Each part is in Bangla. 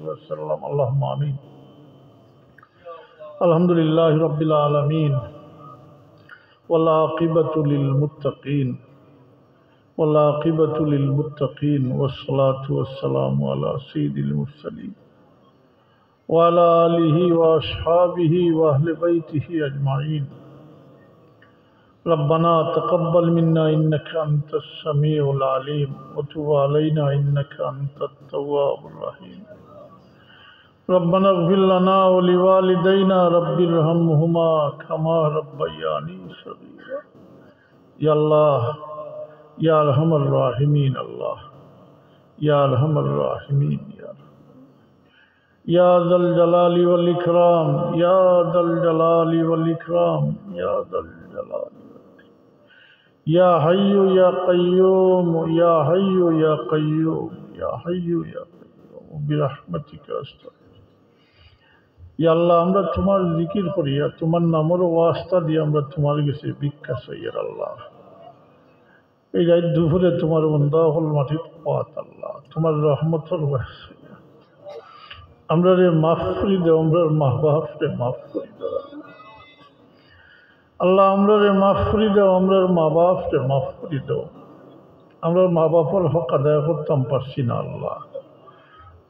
وسلم اللهم آمين الحمد لله رب العالمين والعاقبة للمتقين والصلاة والسلام على سيد المرسلين وعلى آله وأصحابه وأهل بيته أجمعين ربنا تقبل منا إنك أنت السميع العليم وتب علينا إنك أنت التواب الرحيم ربنا اغفر لنا ولوالدينا رب ارحمهما كما ربياني صغيرا يا الله يا أرحم الراحمين الله يا أرحم الراحمين يا ذا الجلال والإكرام يا ذا الجلال والإكرام يا ذا الجلال يا حي يا قيوم يا حي يا قيوم يا حي يا قيوم برحمتك أستغفر يا الله আমরা তোমার জিকির করি আর তোমার নামের ওয়াস্তা দিয়ে আমরা তোমার কাছে ভিক্ষা চাই আল্লাহ এই রাত দুপুরে তোমার বান্দা হল মাটির পাত আল্লাহ তোমার রহমতের ওয়াস্তা আমরা রে মাফ করে দাও আমরা মা বাপরে মাফ করে দাও আল্লাহ আমরা রে মাফ করে দাও আমরা মা বাপরে মাফ করে দাও আমরা মা বাপের হক আদায় করতাম পারছি না আল্লাহ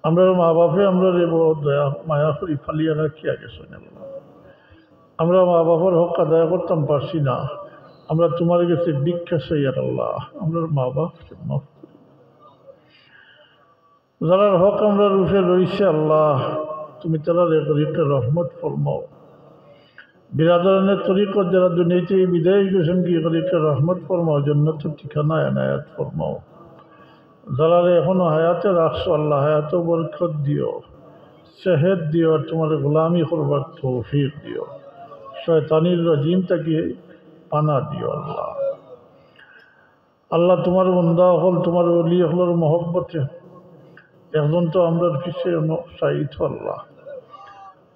আমরা মা বাপে আমরা রে বড় দয়া মায়া করি ফালিয়া রাখিয়া গেছেন আল্লাহ আমরা মা বাপের হক আদায় করতাম পারছি না আমরা তোমার কাছে ভিক্ষা চাই আল্লাহ আমরা মা বাপরে মাফ করি যারা হক আমরা রূপে রয়েছে আল্লাহ তুমি তারা একটা রহমত ফরমাও বিরাদরানের তরিকত যারা দুনিয়াতে বিদায় গেছেন কি করে একটা রহমত ফরমাও জান্নাতের ঠিকানা এনায়াত ফরমাও যারা এখনো হায়াতে রাখছো আল্লাহ হায়াতেও বরকত দিও সেহেদ দিও আর তোমার গোলামি করবার তৌফিক দিও শয়তানির রাজিম থেকে পানা দিও আল্লাহ আল্লাহ তোমার বন্দা হল তোমার ওলি হলের মহব্বতে একজন তো আমরা পিছিয়ে সাইত আল্লাহ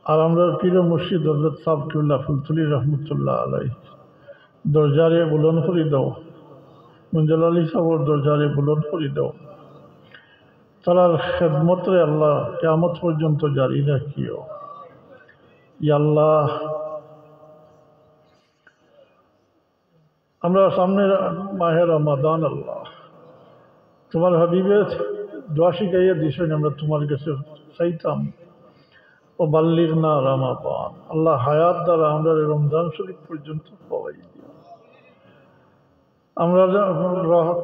আর আমরা প্রিয় মুর্শিদ হজরত সাহেব কিবলা ফুলতুলি রহমতুল্লাহ আলাই দরজারে বুলন করে দাও মুঞ্জল আলী সাহর দরজারে বুলন করে দাও তার খেদমতরে আল্লাহ কিয়ামত পর্যন্ত জারি রাখিও ইয়া আল্লাহ আমরা সামনে মাহে রমাদান আল্লাহ তোমার হাবিবের দোয়া শিখাইয়া দিছেন আমরা তোমার কাছে চাইতাম ও বাল্লিগনা রামাদান আল্লাহ হায়াত দ্বারা আমরা রমজান শরীফ পর্যন্ত পাওয়াই দিও আমরা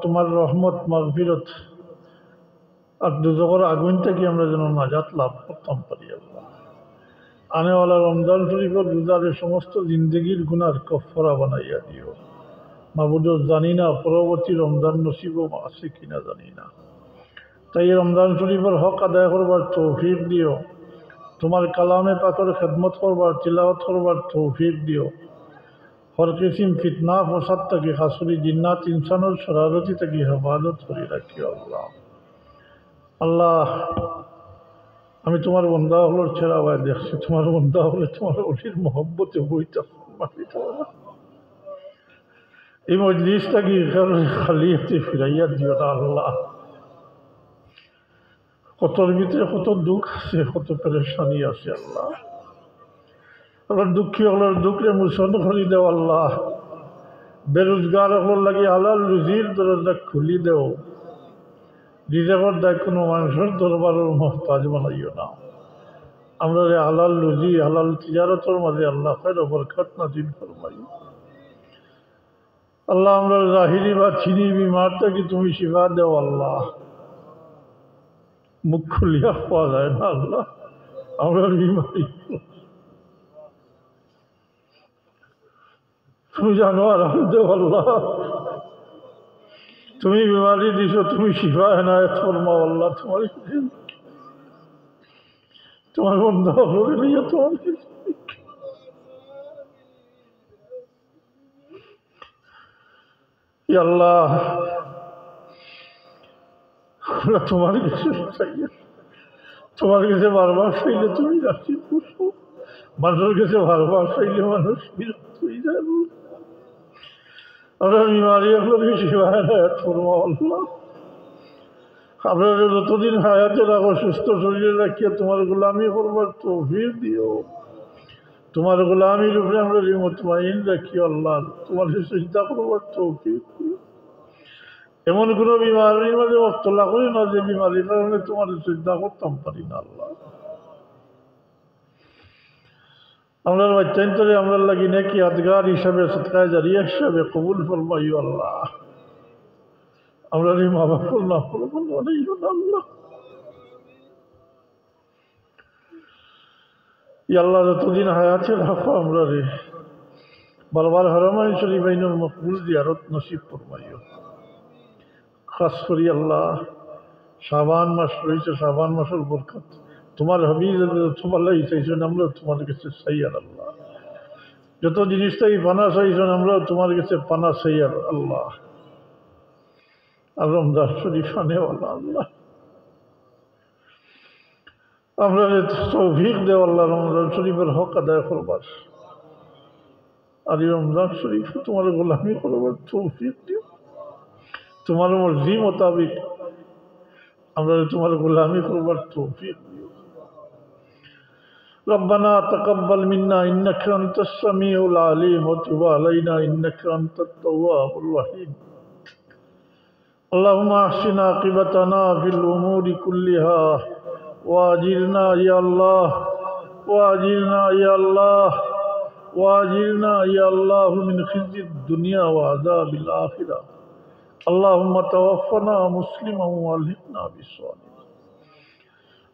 তোমার রহমত মাগফিরত আর দুজকের আগুন থেকে আমরা যেন নাজাত লাভ করতাম পারি আল্লাহ আনেওয়ালা রমজান শরীফের রোজার সমস্ত জিন্দগির গুনার কফরা বানাইয়া দিও মাবুদ জানি না পরবর্তী রমজান নসিব আছে কিনা জানি না তাই রমজান শরীফের হক আদায় করবার তৌফিক দিও তোমার কালামে পাকের খেদমত করবার তিলাওয়াত করবার তৌফিক দিও হর কিসিম ফিতনা ফসাদ থেকে হাসুরি জিন্নাত ইনসানের শরারতি থেকে হেফাজত করে রাখিও আল্লাহ আল্লাহ আমি তোমার বন্দা হলোর ছেড়া ভাই দেখছি তোমার বন্দা হলে তোমার অলির মহব্বতে বইটা এই মজলিসটাকে খালিয়াতে ফিরাইয়া দিও না আল্লাহ কতর ভিতরে কত দুঃখ আছে কত পেরেশানি আছে আল্লাহ আমার দুঃখী হলোর দুঃখে মোচন করে দেও আল্লাহ বেরোজগার হলোর লাগে হালাল রুজির দরজা খুলি দেও রিজার্ভর দেয় কোনো মানুষের দরবারের মহতাজ বানাইও না আমরা রে হালাল রুজি হালাল তিজারতের মাঝে আল্লাহ খৈর বরকত নাজিল ফরমাই আল্লাহ আমরা জাহিরি বা চিনি বিমার থেকে তুমি শিফা দেও আল্লাহ মুখ খুলিয়া পাওয়া যায় না আল্লাহ আমরা বিমারি তুমি জানো আরাম দেও আল্লাহ তুমি বিমারি দিছো তুমি শিফা এনায়েত ফরমাও আল্লাহ তোমার বন্ধ হয়ে নিয়ে তোমার আল্লাহ তোমার কাছে তোমার কাছে বারবার চাইলে তুমি রাখি মানুষের কাছে বারবার চাইলে মানুষ বিরক্ত হয়ে যায় আমরা বিমারি আপনার শিফা এনায়েত ফরমাও আল্লাহ আমরা যতদিন হায়াতে রাখো, সুস্থ শরীরে রাখিয়া তোমার গোলামি করবার তৌফিক দিও। তোমার গোলামির উপরে আমরা মুতমাইন রাখি আল্লাহ, তোমার চিন্তা করবার তৌফিক দিও। এমন কোনো বিমারির মাঝে অবতলা করি না যে বিমারির কারণে তোমার চিন্তা করতাম পারি না আল্লাহ। আমরা বাচ্চান্তরে আমরা লাগি নাকি আদগার হিসাবে, সৎকায় জারিয়া হিসাবে কবুল ফরমাইও আল্লাহ। আমরা মা বাপুর না ফরমান বানাইও না আল্লাহ। আল্লাহ যতদিন হায়াতে রাখো আমরা বারবার হারামাইন শরীফাইনুল মকবুল জিয়ারত নসিব ফরমাইও। খাস করি আল্লাহ শাবান মাস রয়েছে, শাবান মাসের বরকত তোমার হাবিব তোমার লাগি চাইছেন, আমরা তোমার কাছে চাইয়ার আল্লাহ। যত জিনিসটাই পানা চাইছেন আমরা তোমার কাছে পানা চাইয়ার আল্লাহ। আর রমজান শরীফ আনেওয়ালা আল্লাহ, আমরা তৌফিক দেও আল্লাহ রমজান শরীফের হক আদায় করবার। আর এই রমজান শরীফ তোমার গোলামি করবার তৌফিক দিও। তোমার মর্জি মোতাবিক আমরা তোমার গোলামি করবার তৌফিক দিও। ربنا تقبل منا إنك أنت السميع العليم وتب علينا إنك أنت التواب الرحيم. اللهم أحسن عاقبتنا في الأمور كلها وأجرنا يا الله، وأجرنا يا الله، وأجرنا يا الله من خزي الدنيا وعذاب الآخرة. اللهم توفنا مسلما والحقنا بالصالحين.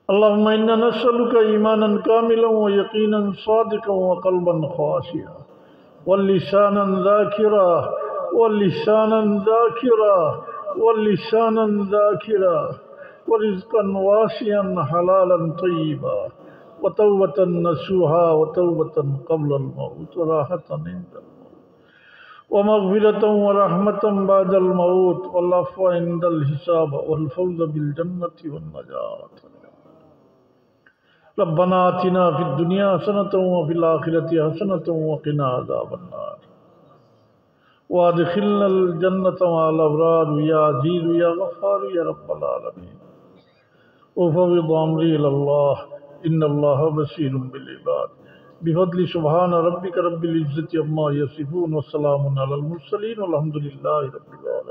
اللهم إنا نسألك إيمانا كاملا ويقينا صادقا وقلبا خاشعا ولسانا ذاكرا ولسانا ذاكرا ولسانا ذاكرا ورزقا واسعا حلالا طيبا وتوبة نصوحا وتوبة قبل الموت وراحة عند الموت ومغفرة ورحمة بعد الموت والعفو عند الحساب والفوز بالجنة والنجاة. ربنا آتنا في الدنيا حسنة وفي الآخرة حسنة وقنا عذاب النار وادخلنا الجنة مع الأبرار يا عزيز يا غفار يا رب العالمين. وفوض أمري إلى الله إن الله بصير بالعباد. بفضل سبحان ربك رب العزة عما يصفون وسلام على المرسلين والحمد لله رب العالمين.